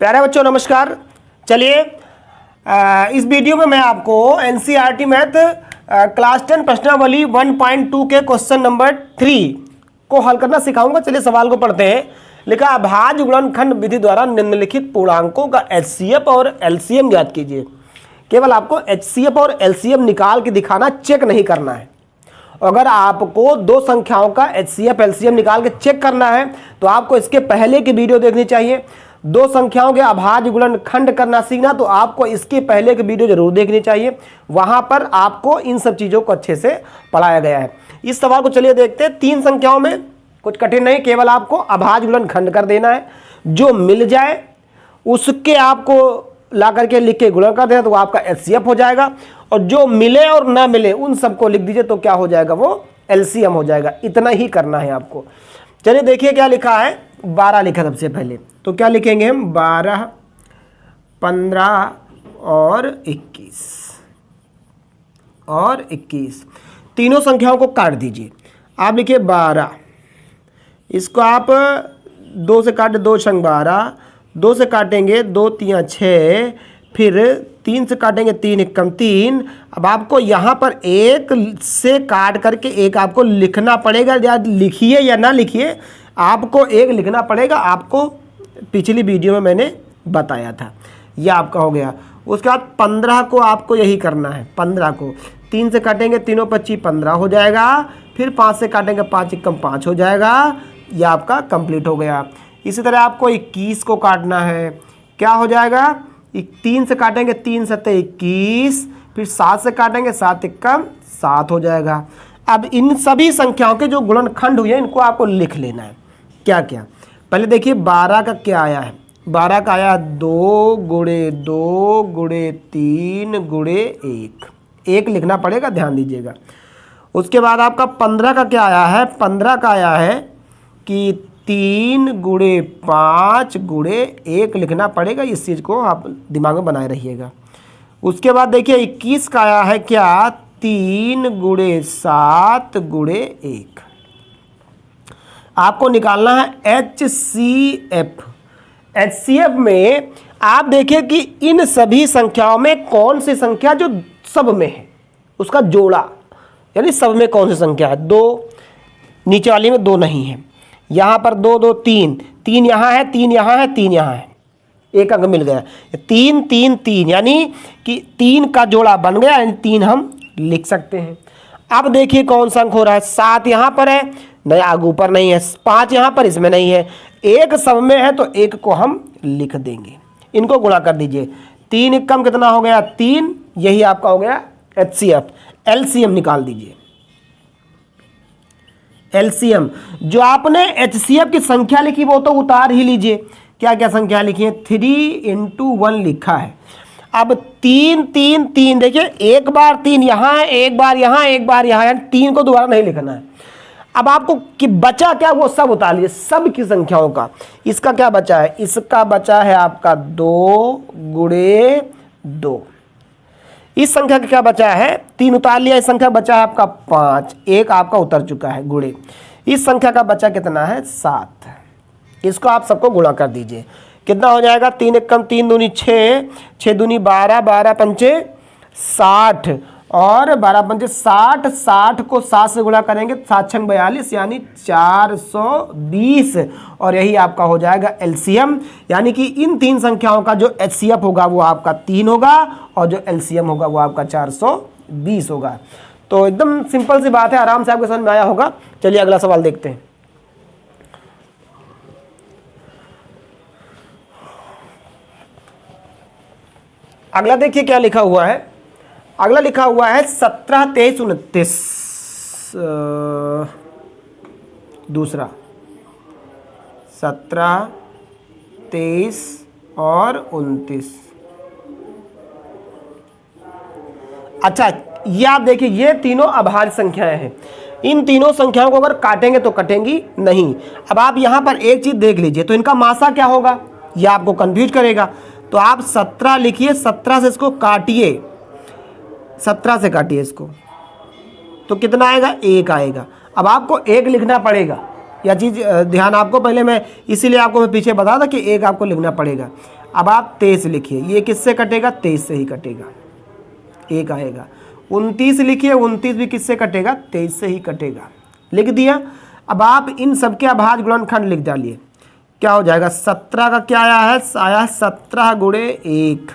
प्यारे बच्चों नमस्कार। चलिए इस वीडियो में मैं आपको एनसीईआरटी मैथ क्लास 10 प्रश्नावली 1.2 के क्वेश्चन नंबर 3 को हल करना सिखाऊंगा। चलिए सवाल को पढ़ते हैं। लिखा अभाज्य गुणनखंड विधि द्वारा निम्नलिखित पूर्णांकों का एचसीएफ और एलसीएम ज्ञात कीजिए। केवल आपको एचसीएफ और एलसीएम निकाल के दिखाना, चेक नहीं करना है। अगर आपको दो संख्याओं का एचसीएफ एलसीएम निकाल के चेक करना है तो आपको इसके पहले की वीडियो देखनी चाहिए। दो संख्याओं के अभाज्य गुणनखंड करना सीखना तो आपको इसके पहले की वीडियो जरूर देखनी चाहिए। वहां पर आपको इन सब चीजों को अच्छे से पढ़ाया गया है। इस सवाल को चलिए देखते हैं। तीन संख्याओं में कुछ कठिन नहीं, केवल आपको अभाज्य गुणनखंड कर देना है। जो मिल जाए उसके आपको ला करके लिख के गुणन कर देना तो वो आपका एचसीएफ हो जाएगा, और जो मिले और ना मिले उन सबको लिख दीजिए तो क्या हो जाएगा, वो एलसीएम हो जाएगा। इतना ही करना है आपको। चलिए देखिए क्या लिखा है। 12 लिखा सबसे पहले, तो क्या लिखेंगे हम, 12, 15 और 21 तीनों संख्याओं को काट दीजिए। आप लिखिए 12, इसको आप 2 से काटे, 2 छंग 12, 2 से काटेंगे 2 3 6, फिर 3 से काटेंगे 3 एकम 3। अब आपको यहाँ पर एक से काट करके एक आपको लिखना पड़ेगा, या लिखिए या ना लिखिए, आपको एक लिखना पड़ेगा। आपको पिछली वीडियो में मैंने बताया था। यह आपका हो गया। उसके बाद 15 को आपको यही करना है। 15 को 3 से काटेंगे, तीनों 25, 15 हो जाएगा। फिर 5 से काटेंगे, 5 एकम 5 हो जाएगा। यह आपका कंप्लीट हो गया। इसी तरह आपको 21 को काटना है। क्या हो जाएगा, 3 से काटेंगे, 3 7 21, फिर 7 से काटेंगे, 7 एकम 7 हो जाएगा। अब इन सभी संख्याओं के जो गुणनखंड हुए इनको आपको लिख लेना है। क्या क्या, पहले देखिए 12 का क्या आया है। 12 का आया 2 गुणे 2 गुणे 3 गुणे 1 लिखना पड़ेगा, ध्यान दीजिएगा। उसके बाद आपका 15 का क्या आया है। 15 का आया है कि 3 गुणे 5 गुणे 1 लिखना पड़ेगा। इस चीज़ को आप दिमाग में बनाए रहिएगा। उसके बाद देखिए 21 का आया है क्या, 3 गुणे 7 गुणे 1। आपको निकालना है एचसीएफ। एचसीएफ में आप देखिए कि इन सभी संख्याओं में कौन सी संख्या जो सब में है उसका जोड़ा, यानी सब में कौन सी संख्या है। 2 नीचे वाली में 2 नहीं है, यहाँ पर 2 2 3 3 यहाँ है, 3 यहाँ है, 3 यहाँ है, एक अंक मिल गया। 3 3 3 यानी कि 3 का जोड़ा बन गया, यानी 3 हम लिख सकते हैं। अब देखिए कौन सा अंक हो रहा है। 7 यहाँ पर है, नहीं आगे ऊपर नहीं है। 5 यहाँ पर, इसमें नहीं है। 1 सब में है तो 1 को हम लिख देंगे। इनको गुणा कर दीजिए। 3 एकम कितना हो गया, 3। यही आपका हो गया एचसीएफ। एलसीएम निकाल दीजिए। एलसीएम जो आपने एचसीएफ की संख्या लिखी वो तो उतार ही लीजिए। क्या क्या संख्या लिखी है, 3 × 1 लिखा है। अब 3 3 3 देखिए, एक बार 3 यहाँ है, एक बार यहाँ, एक बार यहाँ, 3 को दोबारा नहीं लिखना है। अब आपको कि बचा क्या वो सब उतार लीजिए, सब की संख्याओं का। इसका क्या बचा है, इसका बचा है आपका 2 गुणे 2। इस संख्या का क्या बचा है, 3 उतार लिया। इस संख्या बचा है आपका 5, 1 आपका उतर चुका है गुणे। इस संख्या का बचा कितना है, 7। इसको आप सबको गुणा कर दीजिए। कितना हो जाएगा, 3 एकम 3 दूनी 6, 6 दूनी 12, 12 पंचे 60 और 12 पंचे 60। 60 को 7 से गुणा करेंगे, 7 छंग 42 यानी 420, और यही आपका हो जाएगा एलसीएम। यानी कि इन तीन संख्याओं का जो एचसीएफ होगा वो आपका 3 होगा, और जो एलसीएम होगा वो आपका 420 होगा। तो एकदम सिंपल सी बात है, आराम से आपको समझ में आया होगा। चलिए अगला सवाल देखते हैं। अगला देखिए क्या लिखा हुआ है। अगला लिखा हुआ है 17 23 29। दूसरा 17 23 और 29। अच्छा, ये आप देखिए, ये तीनों अभाज्य संख्याएं हैं। इन तीनों संख्याओं को अगर काटेंगे तो कटेंगी नहीं। अब आप यहां पर एक चीज देख लीजिए, तो इनका मासा क्या होगा, यह आपको कंफ्यूज करेगा। तो आप 17 लिखिए, 17 से इसको काटिए, 17 से काटिए इसको, तो कितना आएगा, 1 आएगा। अब आपको 1 लिखना पड़ेगा। यह चीज़ ध्यान आपको, पहले मैं इसीलिए आपको मैं पीछे बता था कि 1 आपको लिखना पड़ेगा। अब आप 23 लिखिए, ये किससे कटेगा? 23 से ही कटेगा, एक आएगा। 29 लिखिए, 29 भी किससे कटेगा? 23 से ही कटेगा। लिख दिया। अब आप इन सबके अभाज्य गुणनखंड लिख डालिए। क्या हो जाएगा? 17 का क्या आया है? आया है 17 गुणे 1।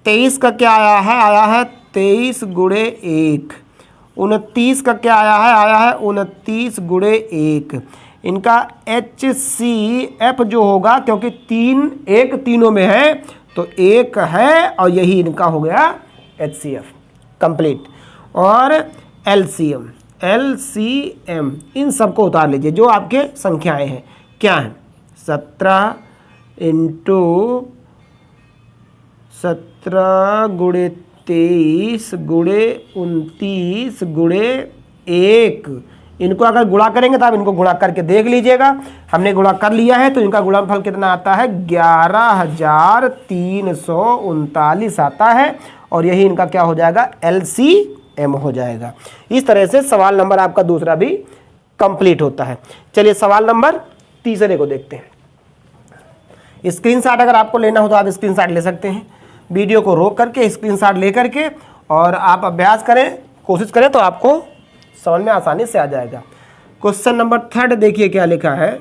23 का क्या आया है? आया है 23 गुणे 1। 29 का क्या आया है? आया है 29 गुणे 1। इनका HCF जो होगा, क्योंकि 3 1 तीनों में है तो 1 है, और यही इनका हो गया HCF कंप्लीट। और LCM इन सबको उतार लीजिए जो आपके संख्याएं हैं। क्या है? 17 गुणे 23 गुणे 29 गुणे 1। इनको अगर गुणा करेंगे तो आप इनको गुणा करके देख लीजिएगा। हमने गुणा कर लिया है तो इनका गुणनफल कितना आता है? 11,339 आता है, और यही इनका क्या हो जाएगा? LCM हो जाएगा। इस तरह से सवाल नंबर आपका दूसरा भी कंप्लीट होता है। चलिए सवाल नंबर तीसरे को देखते हैं। स्क्रीनशॉट अगर आपको लेना हो तो आप स्क्रीनशॉट ले सकते हैं। वीडियो को रोक करके स्क्रीनशॉट ले करके और आप अभ्यास करें, कोशिश करें तो आपको समझ में आसानी से आ जाएगा। क्वेश्चन नंबर 3 देखिए क्या लिखा है।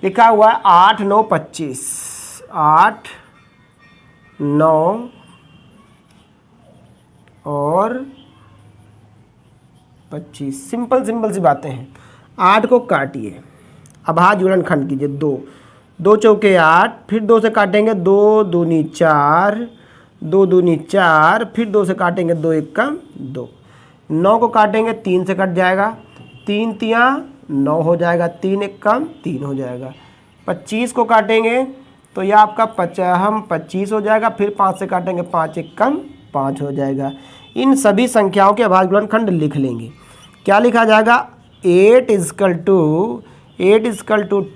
लिखा हुआ है 8 9 25। 8 9 और 25। सिंपल सी बातें हैं। 8 को काटिए, अभाज्य गुणनखंड कीजिए। 2 2 चौके 8, फिर 2 से काटेंगे 2 दूनी 4, 2 दूनी 4, फिर 2 से काटेंगे 2 1 का 2। 9 को काटेंगे 3 से कट जाएगा, 3 तियाँ 9 हो जाएगा, 3 1 कम 3 हो जाएगा। 25 को काटेंगे तो यह आपका 25 हो जाएगा, फिर 5 से काटेंगे 5 1 कम 5 हो जाएगा। इन सभी संख्याओं के अभाज्य गुणनखंड लिख लेंगे। क्या लिखा जाएगा? 8 is equal to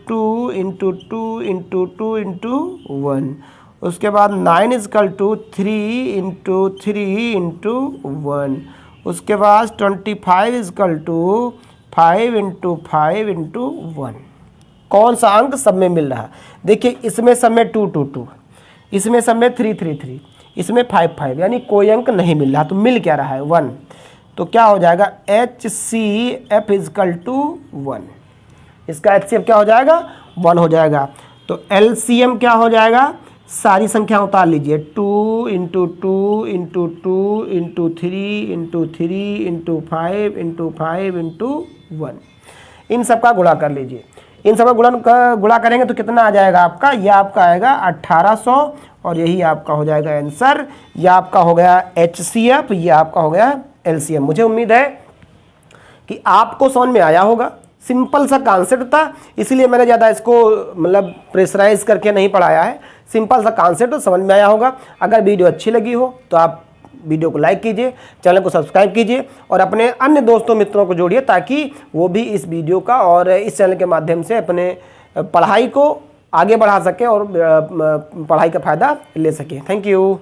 2 into 2 into 2 into 1। उसके बाद 9 इजकल टू 3 इंटू 3 इंटू 1। उसके बाद 25 इजकल टू 5 इंटू 5 इंटू 1। कौन सा अंक सब में मिल रहा है? देखिए इसमें सब में 2 2 2, इसमें सब में 3 3 3, इसमें 5 5, यानी कोई अंक नहीं मिल रहा। तो मिल क्या रहा है? 1। तो क्या हो जाएगा? HCF is equal to 1। इसका HCF क्या हो जाएगा? 1 हो जाएगा। तो LCM क्या हो जाएगा? सारी संख्या उतार लीजिए। 2 into 2 into 2 into 3 into 3 into 5 into 5 into 1। इन सब का गुणा कर लीजिए। इन सब का गुणा करेंगे तो कितना आ जाएगा आपका? यह आपका आएगा 1800, और यही आपका हो जाएगा आंसर। यह आपका हो गया HCF, यह आपका हो गया LCM। मुझे उम्मीद है कि आपको समझ में आया होगा। सिंपल सा कॉन्सेप्ट था, इसलिए मैंने ज़्यादा इसको मतलब प्रेशराइज करके नहीं पढ़ाया है। सिंपल सा कॉन्सेप्ट समझ में आया होगा। अगर वीडियो अच्छी लगी हो तो आप वीडियो को लाइक कीजिए, चैनल को सब्सक्राइब कीजिए, और अपने अन्य दोस्तों मित्रों को जोड़िए ताकि वो भी इस वीडियो का और इस चैनल के माध्यम से अपने पढ़ाई को आगे बढ़ा सके और पढ़ाई का फ़ायदा ले सके। Thank you.